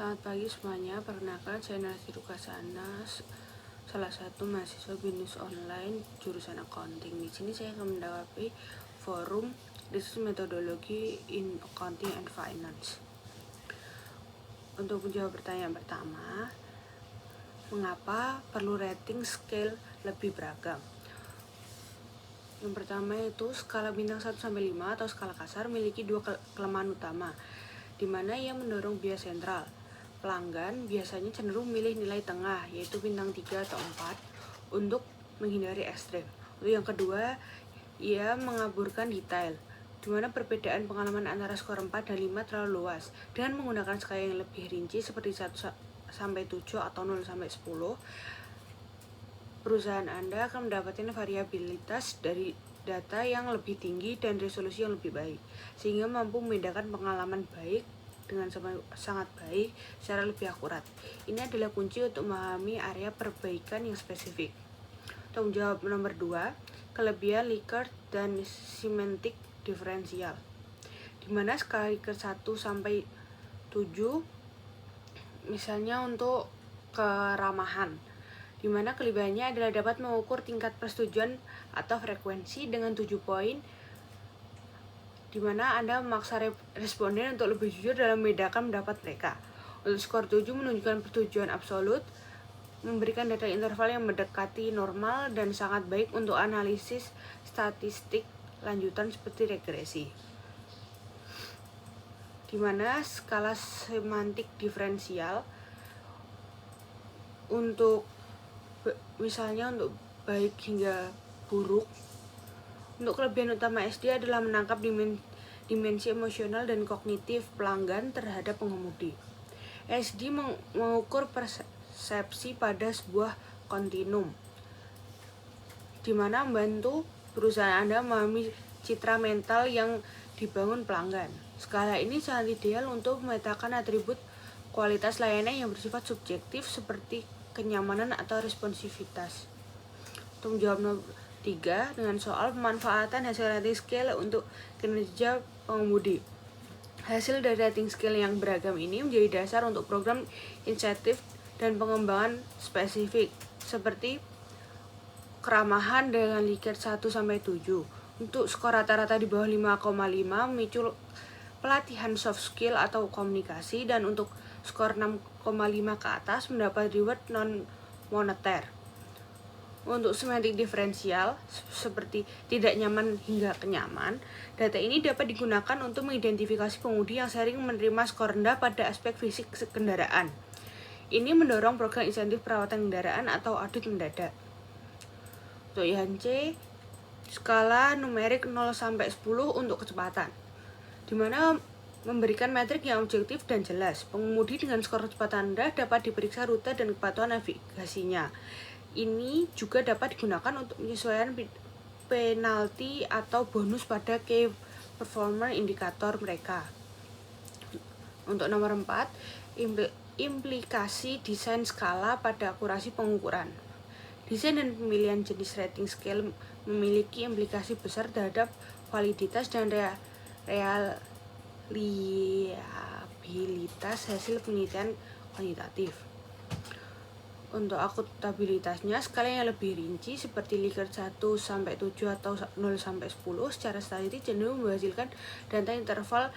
Selamat pagi semuanya, perkenalkan saya Nasi Rukasana, salah satu mahasiswa bisnis online jurusan accounting. Di sini saya akan menanggapi forum Research Methodology in Accounting and Finance. Untuk menjawab pertanyaan pertama, mengapa perlu rating scale lebih beragam? Yang pertama itu skala bintang 1-5 atau skala kasar memiliki dua kelemahan utama, di mana ia mendorong bias sentral. Pelanggan biasanya cenderung memilih nilai tengah, yaitu bintang 3 atau 4, untuk menghindari ekstrem. Untuk yang kedua, ia mengaburkan detail, di mana perbedaan pengalaman antara skor 4 dan 5 terlalu luas. Dengan menggunakan skala yang lebih rinci seperti 1-7 atau 0-10, perusahaan Anda akan mendapatkan variabilitas dari data yang lebih tinggi dan resolusi yang lebih baik, sehingga mampu membedakan pengalaman baik dengan sangat baik secara lebih akurat. Ini adalah kunci untuk memahami area perbaikan yang spesifik. Untuk menjawab nomor 2, kelebihan Likert dan semantik diferensial, di mana skala Likert 1-7 misalnya untuk keramahan, di mana kelebihannya adalah dapat mengukur tingkat persetujuan atau frekuensi dengan 7 poin, di mana Anda memaksa responden untuk lebih jujur dalam membedakan pendapat mereka. Untuk skor 7 menunjukkan persetujuan absolut, memberikan data interval yang mendekati normal dan sangat baik untuk analisis statistik lanjutan seperti regresi. Di mana skala semantik diferensial untuk misalnya untuk baik hingga buruk. Untuk kelebihan utama SD adalah menangkap dimensi emosional dan kognitif pelanggan terhadap pengemudi. SD mengukur persepsi pada sebuah kontinum, di mana membantu perusahaan Anda memahami citra mental yang dibangun pelanggan. Skala ini sangat ideal untuk memetakan atribut kualitas layanan yang bersifat subjektif seperti kenyamanan atau responsivitas. Untuk menjawab nomor 3 dengan soal pemanfaatan hasil rating scale untuk kinerja pengemudi. Hasil dari rating scale yang beragam ini menjadi dasar untuk program insentif dan pengembangan spesifik seperti keramahan dengan Likert 1-7. Untuk skor rata-rata di bawah 5,5 memicu pelatihan soft skill atau komunikasi, dan untuk skor 6,5 ke atas mendapat reward non-moneter. Untuk semantik diferensial seperti tidak nyaman hingga kenyaman, data ini dapat digunakan untuk mengidentifikasi pengemudi yang sering menerima skor rendah pada aspek fisik kendaraan. Ini mendorong program insentif perawatan kendaraan atau audit mendadak. Untuk yang C, skala numerik 0-10 untuk kecepatan, di mana memberikan metrik yang objektif dan jelas. Pengemudi dengan skor kecepatan rendah dapat diperiksa rute dan kepatuhan navigasinya. Ini juga dapat digunakan untuk menyesuaikan penalti atau bonus pada key performance indikator mereka. Untuk nomor 4, implikasi desain skala pada akurasi pengukuran. Desain dan pemilihan jenis rating scale memiliki implikasi besar terhadap validitas dan reliabilitas hasil penelitian kuantitatif. Untuk akuntabilitasnya, skala yang lebih rinci seperti Likert 1-7 atau 0-10 secara statistik cenderung menghasilkan data interval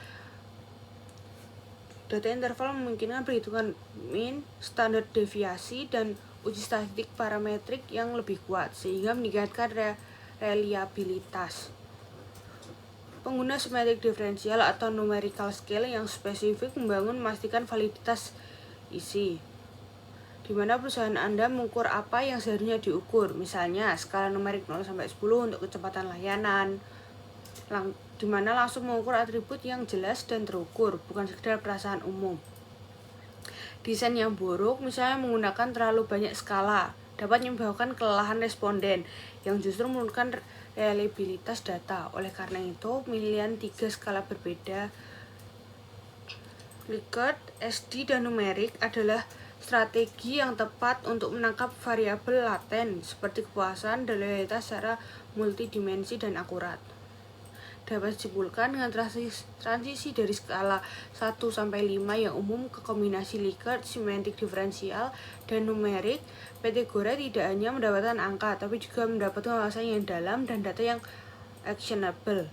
memungkinkan perhitungan mean, standar deviasi, dan uji statistik parametrik yang lebih kuat, sehingga meningkatkan reliabilitas. Pengguna semantik diferensial atau numerical scale yang spesifik memastikan validitas isi, di mana perusahaan Anda mengukur apa yang seharusnya diukur. Misalnya, skala numerik 0-10 untuk kecepatan layanan, di mana langsung mengukur atribut yang jelas dan terukur, bukan sekedar perasaan umum. Desain yang buruk, misalnya menggunakan terlalu banyak skala, dapat menyebabkan kelelahan responden yang justru menurunkan reliabilitas data. Oleh karena itu, pemilihan 3 skala berbeda, Likert, SD, dan numerik, adalah strategi yang tepat untuk menangkap variabel laten seperti kepuasan dan loyalitas secara multidimensi dan akurat. dapat disimpulkan dengan transisi dari skala 1-5 yang umum ke kombinasi Likert, semantik diferensial, dan numerik. PT Gora tidak hanya mendapatkan angka, tapi juga mendapatkan wawasan yang dalam dan data yang actionable.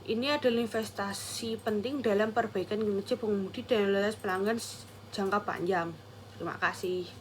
Ini adalah investasi penting dalam perbaikan kinerja pengemudi dan loyalitas pelanggan jangka panjang. Terima kasih.